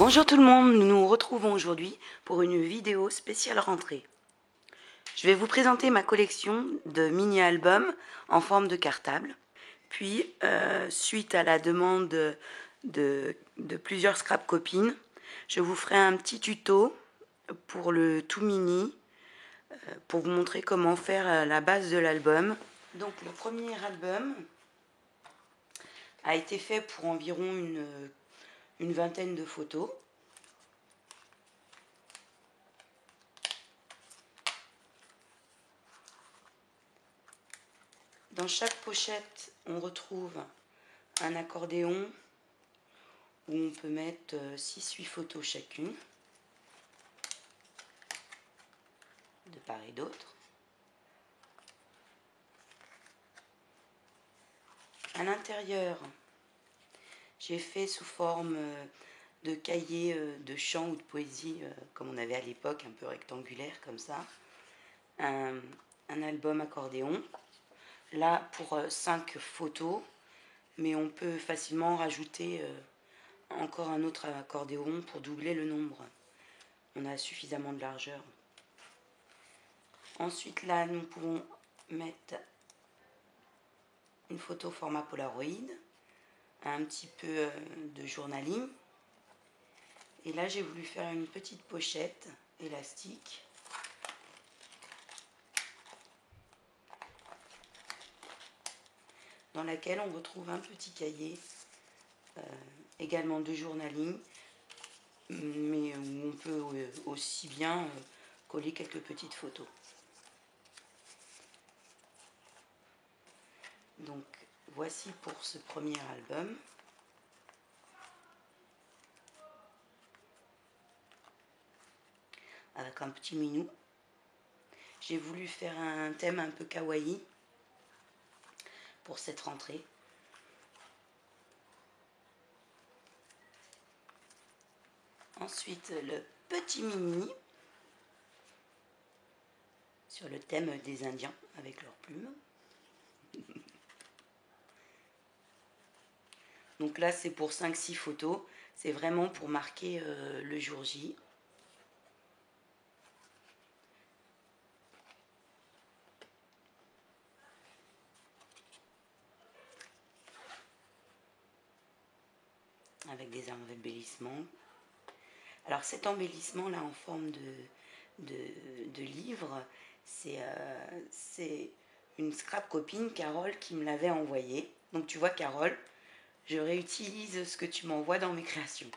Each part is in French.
Bonjour tout le monde, nous nous retrouvons aujourd'hui pour une vidéo spéciale rentrée. Je vais vous présenter ma collection de mini-albums en forme de cartable. Puis, suite à la demande de plusieurs scrap copines, je vous ferai un petit tuto pour le tout mini, pour vous montrer comment faire la base de l'album. Donc le premier album a été fait pour environ une vingtaine de photos. Dans chaque pochette, on retrouve un accordéon où on peut mettre 6-8 photos chacune, de part et d'autre. À l'intérieur, j'ai fait sous forme de cahier de chant ou de poésie, comme on avait à l'époque, un peu rectangulaire comme ça, un album accordéon. Là, pour 5 photos, mais on peut facilement rajouter encore un autre accordéon pour doubler le nombre. On a suffisamment de largeur. Ensuite, là, nous pouvons mettre une photo format Polaroid, un petit peu de journaling. Et là, j'ai voulu faire une petite pochette élastique. Dans laquelle on retrouve un petit cahier, également de journaling, mais où on peut aussi bien coller quelques petites photos. Donc voici pour ce premier album. Avec un petit minou. J'ai voulu faire un thème un peu kawaii pour cette rentrée. Ensuite, le petit mini sur le thème des Indiens avec leurs plumes. Donc là, c'est pour 5-6 photos. C'est vraiment pour marquer le jour J. Avec des embellissements. Alors cet embellissement là en forme de livre, c'est une scrap copine, Carole, qui me l'avait envoyé. Donc tu vois Carole, je réutilise ce que tu m'envoies dans mes créations.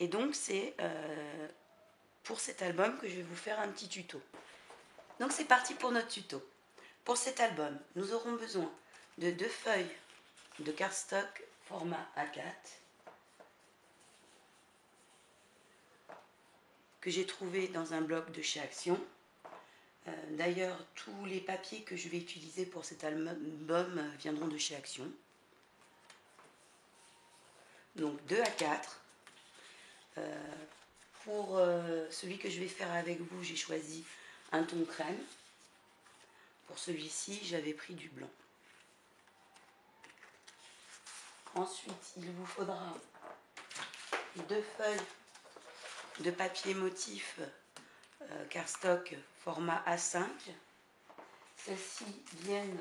Et donc c'est pour cet album que je vais vous faire un petit tuto. Donc c'est parti pour notre tuto. Pour cet album, nous aurons besoin de 2 feuilles de cardstock format A4 que j'ai trouvé dans un bloc de chez Action. D'ailleurs, tous les papiers que je vais utiliser pour cet album viendront de chez Action. Donc 2 A4. Pour celui que je vais faire avec vous, j'ai choisi un ton crème. Pour celui-ci, j'avais pris du blanc. Ensuite, il vous faudra 2 feuilles de papier motif cardstock format A5. Celles-ci viennent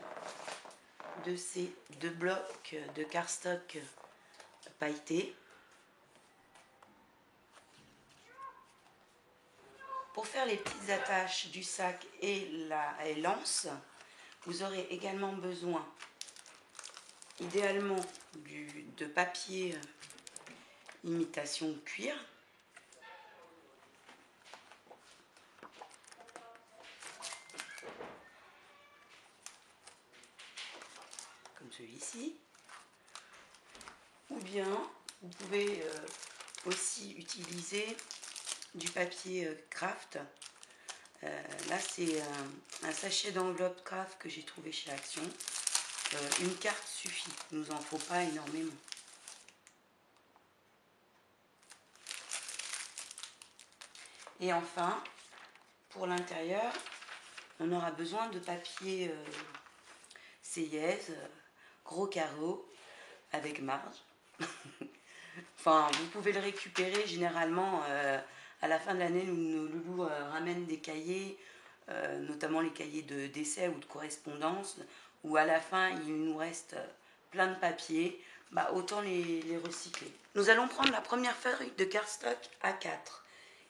de ces 2 blocs de cardstock pailleté. Pour faire les petites attaches du sac et l'anse, vous aurez également besoin idéalement de papier imitation cuir. Comme celui-ci. Ou bien vous pouvez aussi utiliser du papier craft. Là c'est un sachet d'enveloppe craft que j'ai trouvé chez Action. Une carte suffit, il ne nous en faut pas énormément. Et enfin, pour l'intérieur, on aura besoin de papier marseillaise, gros carreau, avec marge. Enfin, vous pouvez le récupérer généralement à la fin de l'année. Nos loulous ramènent des cahiers, notamment les cahiers d'essai ou de correspondance, où à la fin il nous reste plein de papiers. Bah, autant les recycler. Nous allons prendre la première feuille de cardstock A4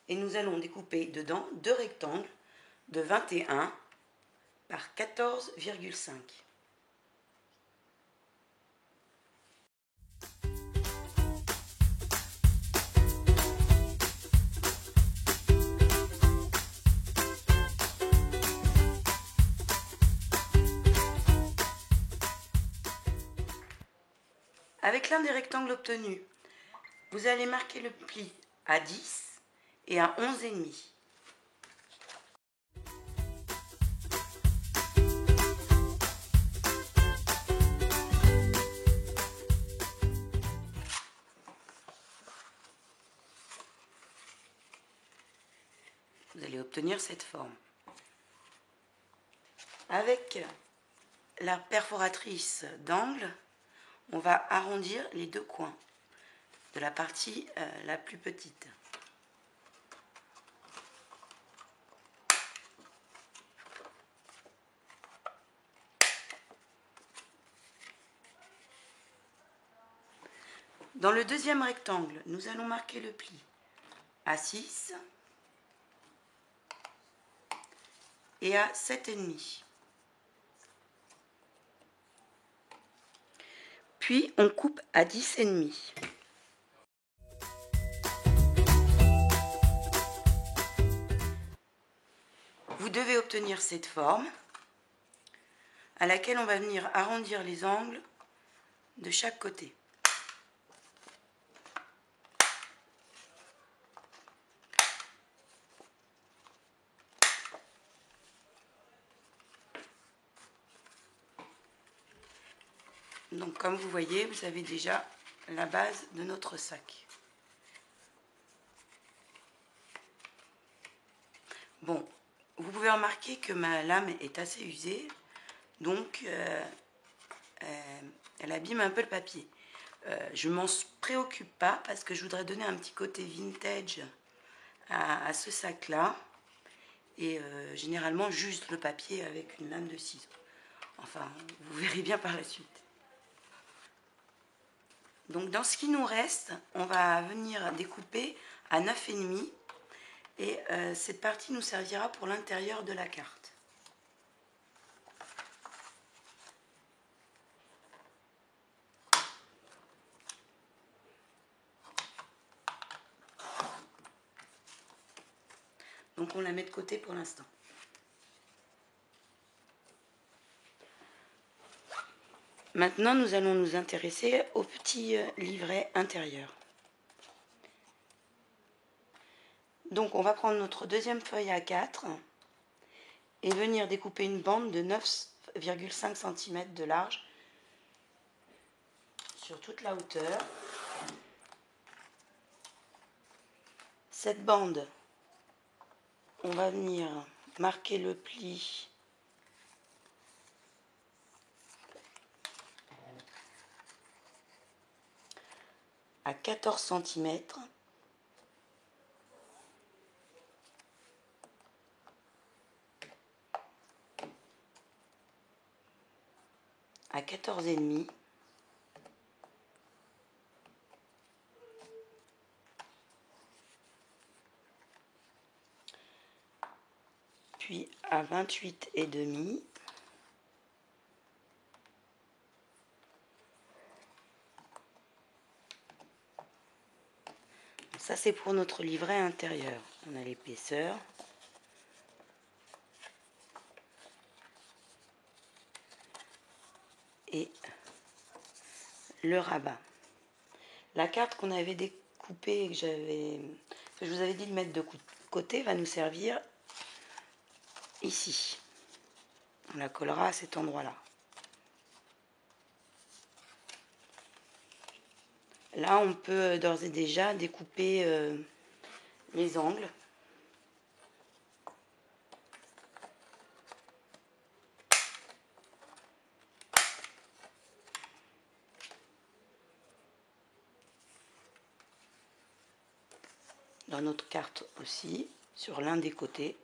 et nous allons découper dedans deux rectangles de 21 par 14,5. Avec l'un des rectangles obtenus, vous allez marquer le pli à 10 et à 11,5. Vous allez obtenir cette forme. Avec la perforatrice d'angle, on va arrondir les deux coins de la partie la plus petite. Dans le deuxième rectangle, nous allons marquer le pli à 6 et à 7,5. Puis on coupe à 10,5. Vous devez obtenir cette forme à laquelle on va venir arrondir les angles de chaque côté. Donc comme vous voyez, vous avez déjà la base de notre sac. Bon, vous pouvez remarquer que ma lame est assez usée, donc elle abîme un peu le papier. Je m'en préoccupe pas parce que je voudrais donner un petit côté vintage à ce sac-là. Et généralement, juste le papier avec une lame de ciseaux. Enfin, vous verrez bien par la suite. Donc dans ce qui nous reste, on va venir découper à 9,5 et cette partie nous servira pour l'intérieur de la carte. Donc on la met de côté pour l'instant. Maintenant, nous allons nous intéresser au petit livret intérieur. Donc on va prendre notre deuxième feuille A4 et venir découper une bande de 9,5 cm de large sur toute la hauteur. Cette bande, on va venir marquer le pli à 14 cm. À 14,5. Puis à 28,5. Ça c'est pour notre livret intérieur. On a l'épaisseur. Et le rabat. La carte qu'on avait découpée et que je vous avais dit de mettre de côté va nous servir ici. On la collera à cet endroit-là. Là, on peut d'ores et déjà découper les angles. dans notre carte aussi, sur l'un des côtés.